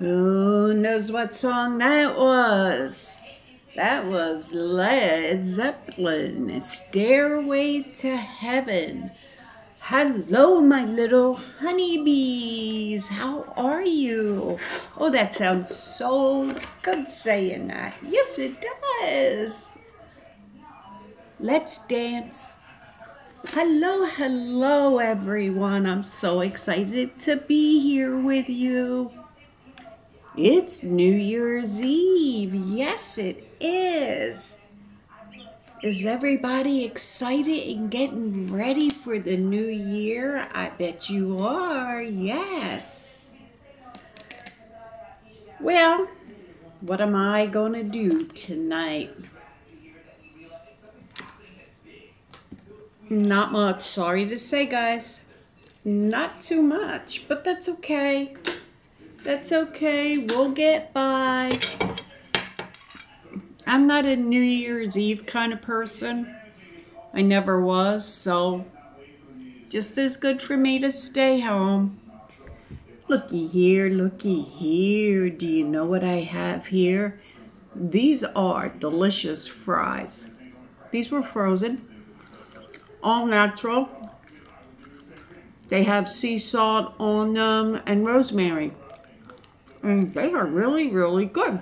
Who knows what song that was? That was Led Zeppelin, Stairway to Heaven. Hello, my little honeybees. How are you? Oh, that sounds so good saying that. Yes, it does. Let's dance. Hello, hello, everyone. I'm so excited to be here with you. It's New Year's Eve. Yes, it is. Is everybody excited and getting ready for the new year? I bet you are. Yes. Well, what am I going to do tonight? Not much. Sorry to say, guys. Not too much, but that's okay. That's okay. We'll get by. I'm not a New Year's Eve kind of person. I never was, so just as good for me to stay home. Looky here, looky here. Do you know what I have here? These are delicious fries. These were frozen, all natural. They have sea salt on them and rosemary. And they are really, really good.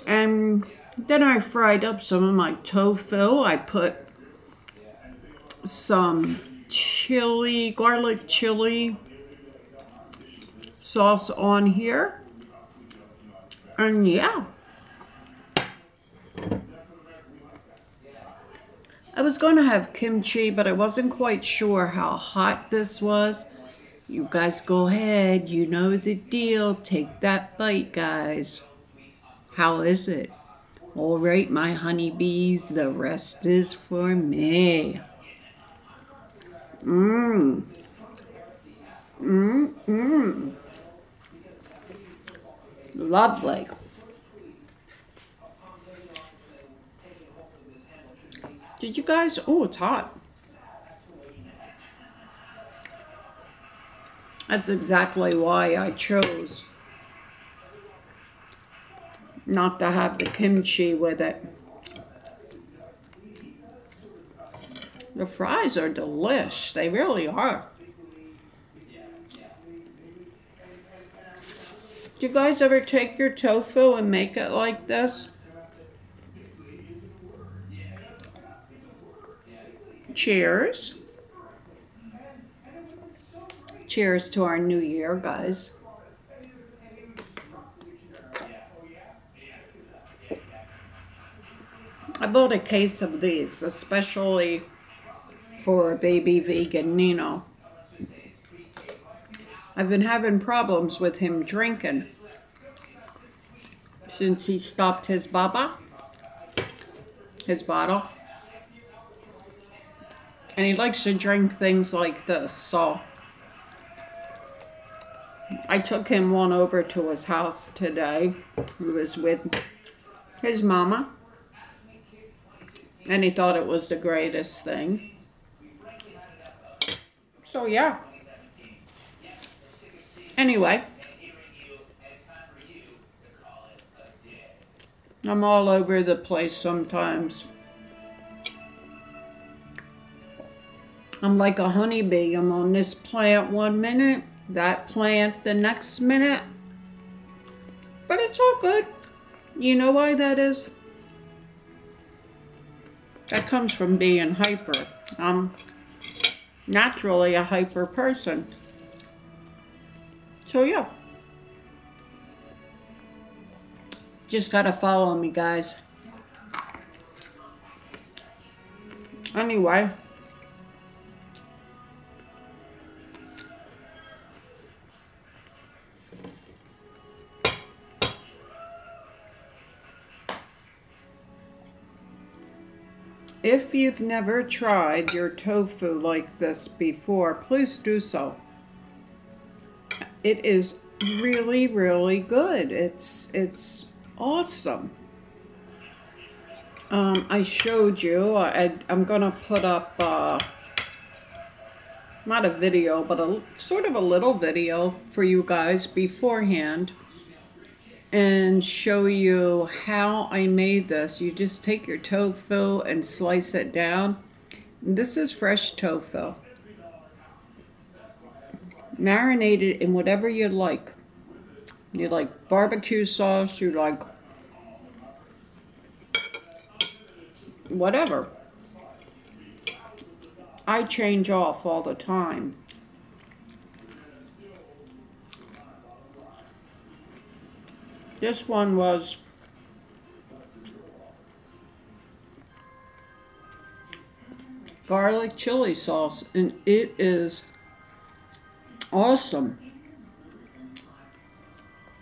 And then I fried up some of my tofu. I put some chili, garlic chili sauce on here. And yeah. I was going to have kimchi, but I wasn't quite sure how hot this was. You guys go ahead. You know the deal. Take that bite, guys. How is it? All right, my honeybees. The rest is for me. Lovely. Did you guys? Oh, it's hot. That's exactly why I chose not to have the kimchi with it. The fries are delish. They really are. Do you guys ever take your tofu and make it like this? Cheers. Cheers to our new year, guys. I bought a case of these, especially for baby vegan Nino. I've been having problems with him drinking since he stopped his bottle. And he likes to drink things like this, so I took him one over to his house today. He was with his mama, and he thought it was the greatest thing. So yeah. Anyway, I'm all over the place sometimes. I'm like a honeybee. I'm on this plant 1 minute, that plant the next minute. But it's all good. You know why that is? That comes from being hyper. I'm naturally a hyper person. So yeah. Just gotta follow me, guys. Anyway. If you've never tried your tofu like this before, please do so. It is really, really good. It's awesome. I showed you. I'm gonna put up not a video, but a sort of a little video for you guys beforehand and show you how I made this. You just take your tofu and slice it down. This is fresh tofu. Marinate it in whatever you like. You like barbecue sauce, you like whatever. I change off all the time. This one was garlic chili sauce, and it is awesome.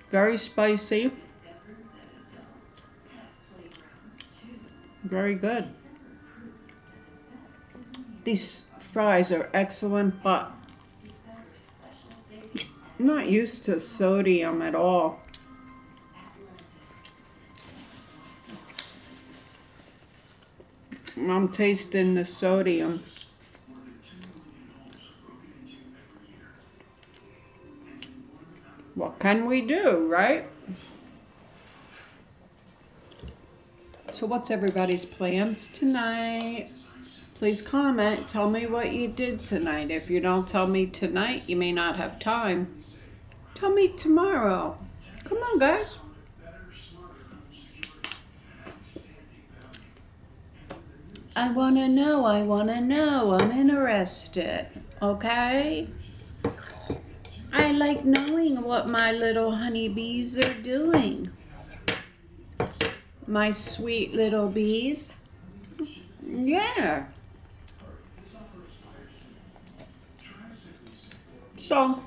Very spicy. Very good. These fries are excellent, but I'm not used to sodium at all. I'm tasting the sodium. What can we do, right? So what's everybody's plans tonight? Please comment. Tell me what you did tonight. If you don't tell me tonight, you may not have time. Tell me tomorrow. Come on, guys. I want to know. I'm interested. Okay? I like knowing what my little honeybees are doing. My sweet little bees. Yeah. So,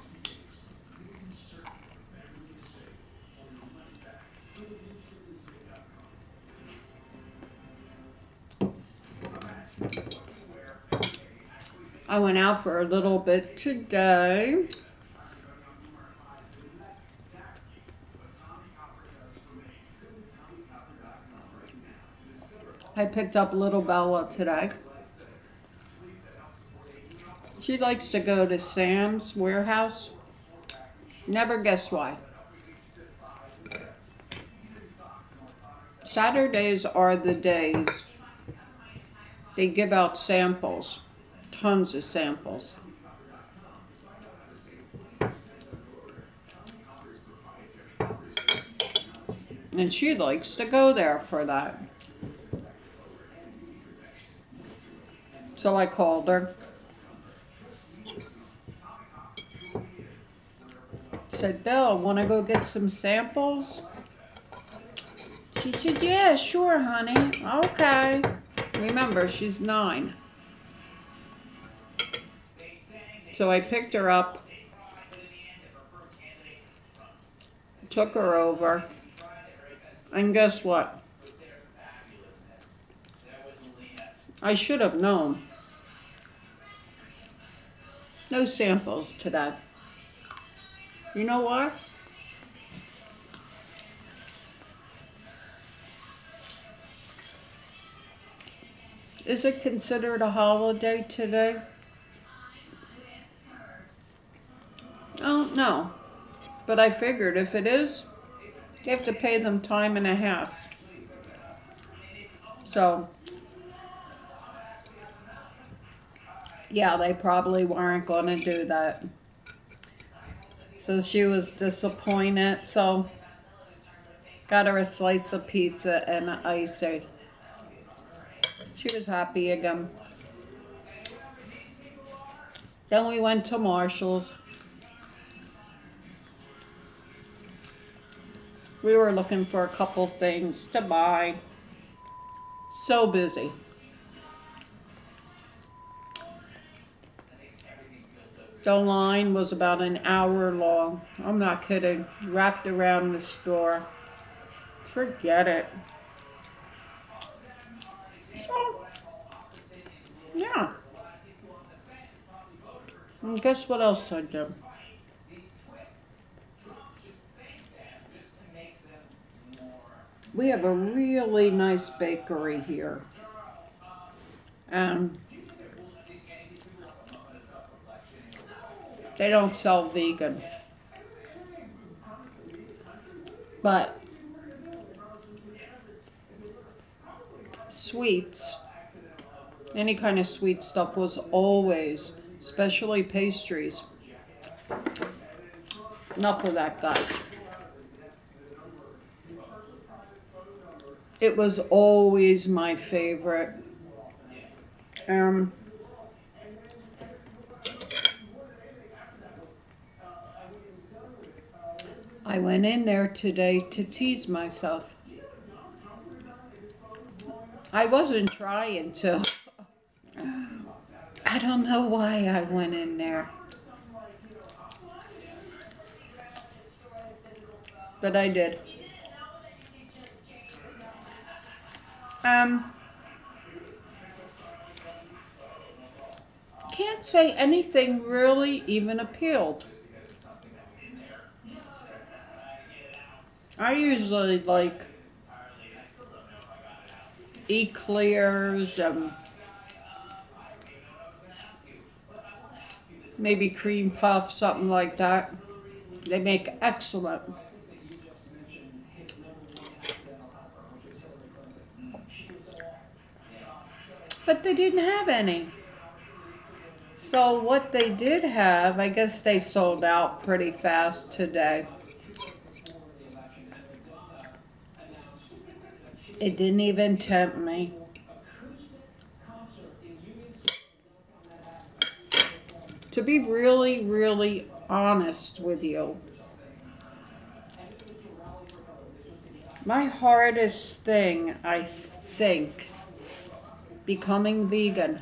I went out for a little bit today. I picked up little Bella today. She likes to go to Sam's Warehouse. Never guess why. Saturdays are the days they give out samples. Tons of samples. And she likes to go there for that. So I called her. Said, Bill, want to go get some samples? She said, yeah, sure, honey. Okay. Remember, she's 9. So I picked her up, took her over, and guess what? I should have known. No samples today. You know why? Is it considered a holiday today? I don't know. But I figured if it is, you have to pay them time and a half. So, yeah, they probably weren't going to do that. So she was disappointed. So, got her a slice of pizza and an icing. She was happy again. Then we went to Marshall's. We were looking for a couple things to buy. So busy. The line was about an hour long. I'm not kidding. Wrapped around the store. Forget it. So, yeah. And guess what else I did? We have a really nice bakery here. They don't sell vegan. But sweets, any kind of sweet stuff was always, especially pastries. Enough of that, guys. It was always my favorite. I went in there today to tease myself. I wasn't trying to. I don't know why I went in there. But I did. Can't say anything really even appealed. I usually like eclairs, maybe cream puff, something like that. They make excellent. But they didn't have any. So what they did have, I guess they sold out pretty fast today. It didn't even tempt me. To be really, really honest with you, my hardest thing, I think, becoming vegan,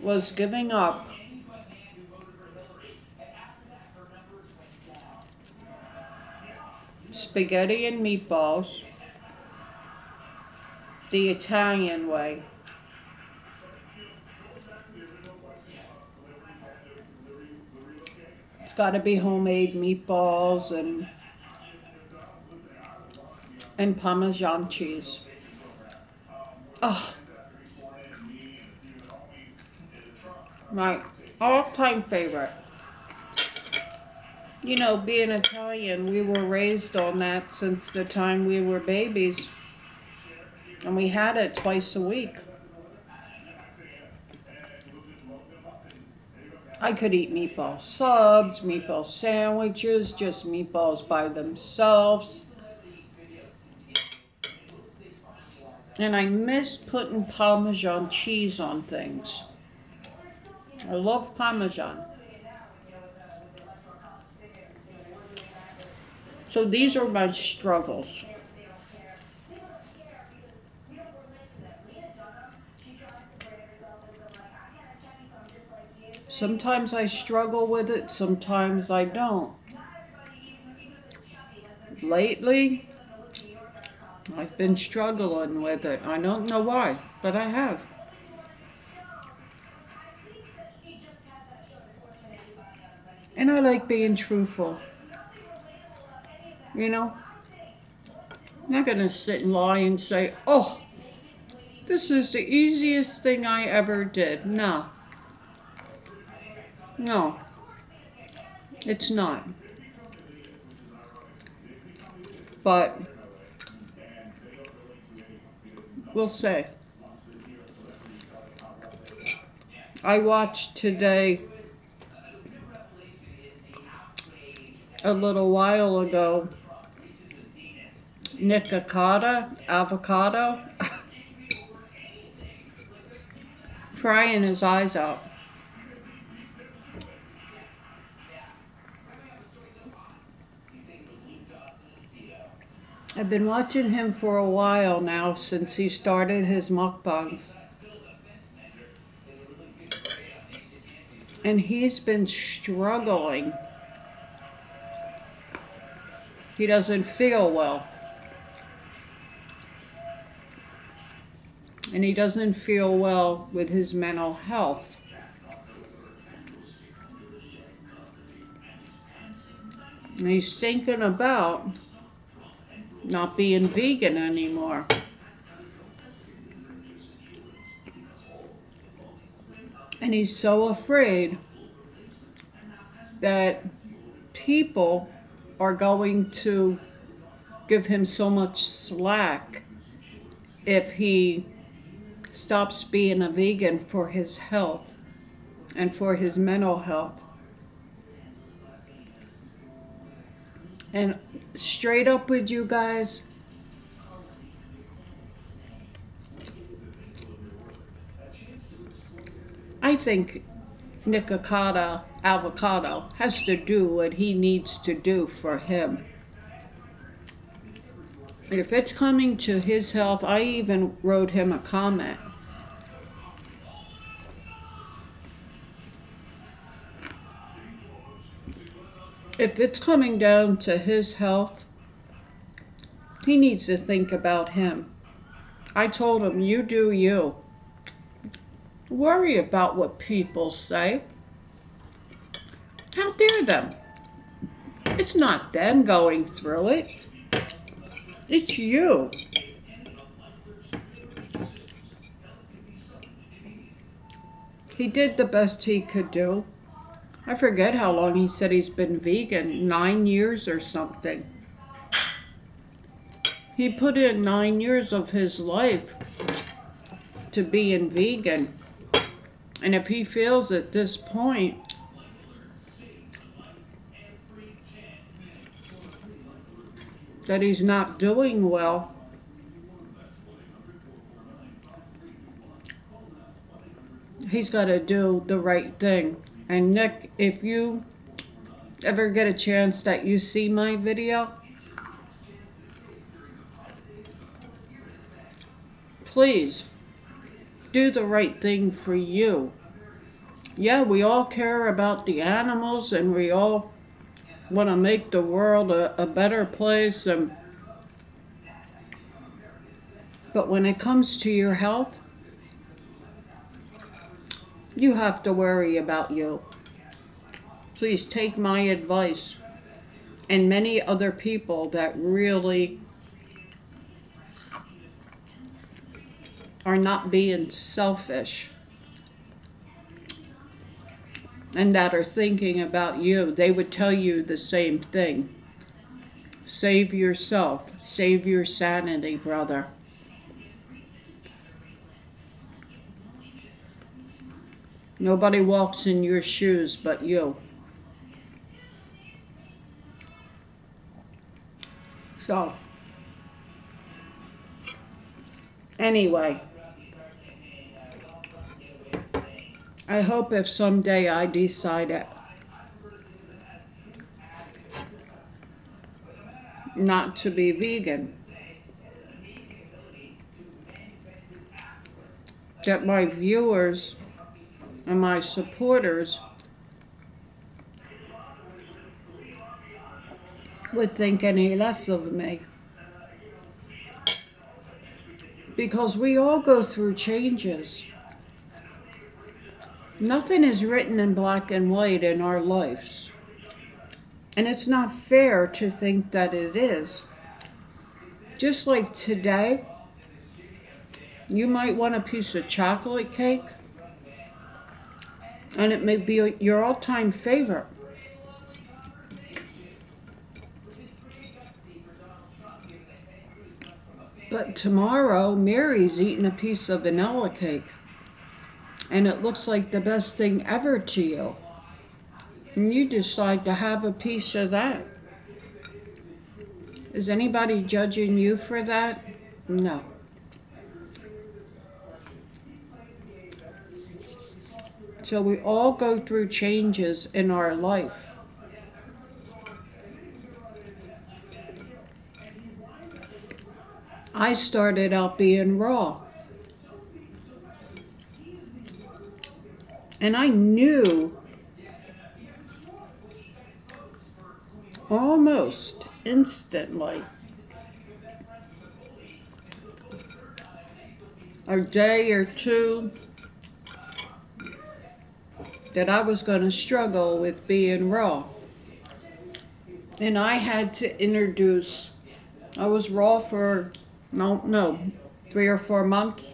was giving up spaghetti and meatballs the Italian way. It's got to be homemade meatballs and Parmesan cheese. Oh, my all-time favorite. You know, being Italian, we were raised on that since the time we were babies. And we had it twice a week. I could eat meatball subs, meatball sandwiches, just meatballs by themselves. And I miss putting Parmesan cheese on things. I love Parmesan. So these are my struggles. Sometimes I struggle with it, sometimes I don't. Lately, I've been struggling with it. I don't know why, but I have. And I like being truthful. You know? I'm not going to sit and lie and say, oh, this is the easiest thing I ever did. No. No. It's not. But we'll say. I watched today, a little while ago, Nicocado, Avocado, crying his eyes out. I've been watching him for a while now, since he started his mukbangs. And he's been struggling. He doesn't feel well. And he doesn't feel well with his mental health. And he's thinking about not being vegan anymore. And he's so afraid that people are going to give him so much slack if he stops being a vegan for his health and for his mental health. And straight up with you guys, I think Nicocado Avocado has to do what he needs to do for him. If it's coming to his health, I even wrote him a comment. If it's coming down to his health, he needs to think about him. I told him, you do you. Worry about what people say. How dare them? It's not them going through it. It's you. He did the best he could do. I forget how long he said he's been vegan, 9 years or something. He put in 9 years of his life to being vegan. And if he feels at this point that he's not doing well, he's got to do the right thing. And Nick, if you ever get a chance that you see my video, please do the right thing for you. Yeah, we all care about the animals and we all want to make the world a better place. But when it comes to your health, you have to worry about you. Please take my advice and many other people that really are not being selfish and that are thinking about you. They would tell you the same thing. Save yourself. Save your sanity, brother. Nobody walks in your shoes but you. So, anyway, I hope if someday I decide not to be vegan, that my viewers and my supporters would think any less of me. Because we all go through changes. Nothing is written in black and white in our lives. And it's not fair to think that it is. Just like today, you might want a piece of chocolate cake, and it may be your all-time favorite. But tomorrow, Mary's eating a piece of vanilla cake, and it looks like the best thing ever to you. And you decide to have a piece of that. Is anybody judging you for that? No. So we all go through changes in our life. I started out being raw. And I knew almost instantly, a day or two, that I was going to struggle with being raw. And I had to introduce, I was raw for, no, 3 or 4 months.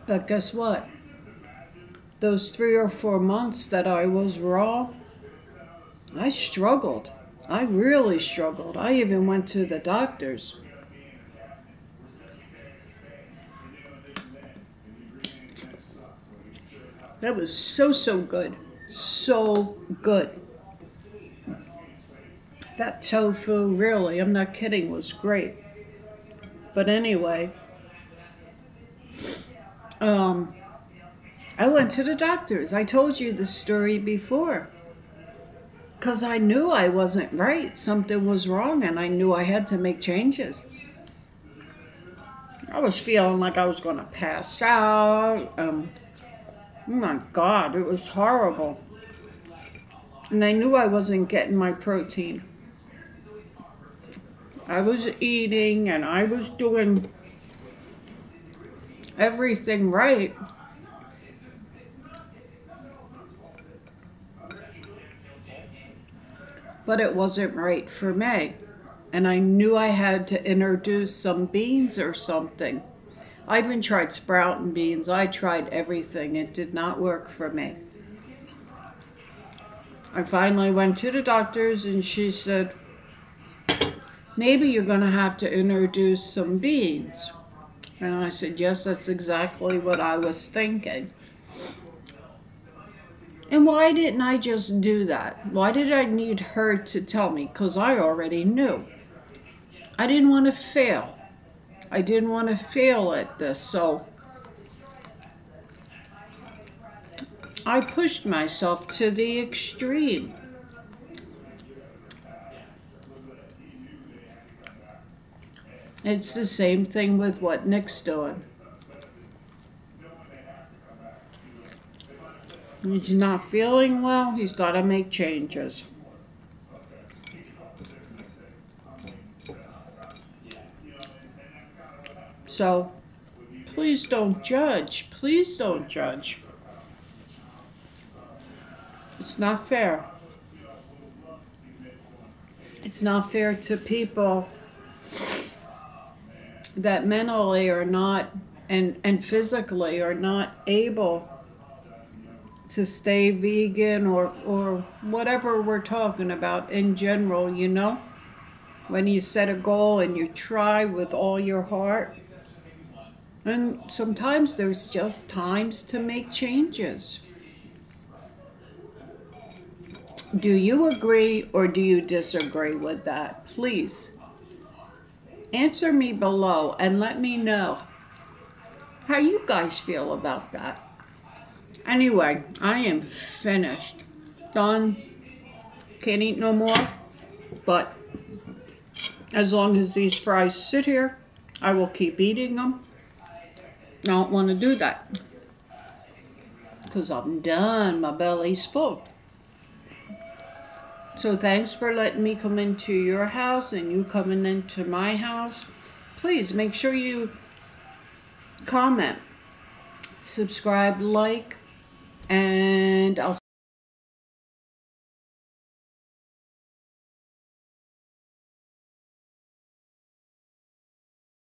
But guess what? Those 3 or 4 months that I was raw, I struggled. I really struggled. I even went to the doctors. That was so good. So good. That tofu, really, I'm not kidding, was great. But anyway, I went to the doctors. I told you the story before. Because I knew I wasn't right. Something was wrong, and I knew I had to make changes. I was feeling like I was going to pass out. Oh my God, it was horrible. And I knew I wasn't getting my protein. I was eating and I was doing everything right. But it wasn't right for me. And I knew I had to introduce some beans or something. I even tried sprouting beans. I tried everything. It did not work for me. I finally went to the doctors and she said, maybe you're going to have to introduce some beans. And I said, yes, that's exactly what I was thinking. And why didn't I just do that? Why did I need her to tell me? Because I already knew. I didn't want to fail. I didn't want to fail at this, so I pushed myself to the extreme. It's the same thing with what Nick's doing. He's not feeling well, he's got to make changes. So, please don't judge. Please don't judge. It's not fair. It's not fair to people that mentally are not and physically are not able to stay vegan or whatever we're talking about in general, you know? When you set a goal and you try with all your heart. And sometimes there's just times to make changes. Do you agree or do you disagree with that? Please answer me below and let me know how you guys feel about that. Anyway, I am finished. Done. Can't eat no more. But as long as these fries sit here, I will keep eating them. I don't want to do that because I'm done. My belly's full. So thanks for letting me come into your house and you coming into my house. Please make sure you comment, subscribe, like, and I'll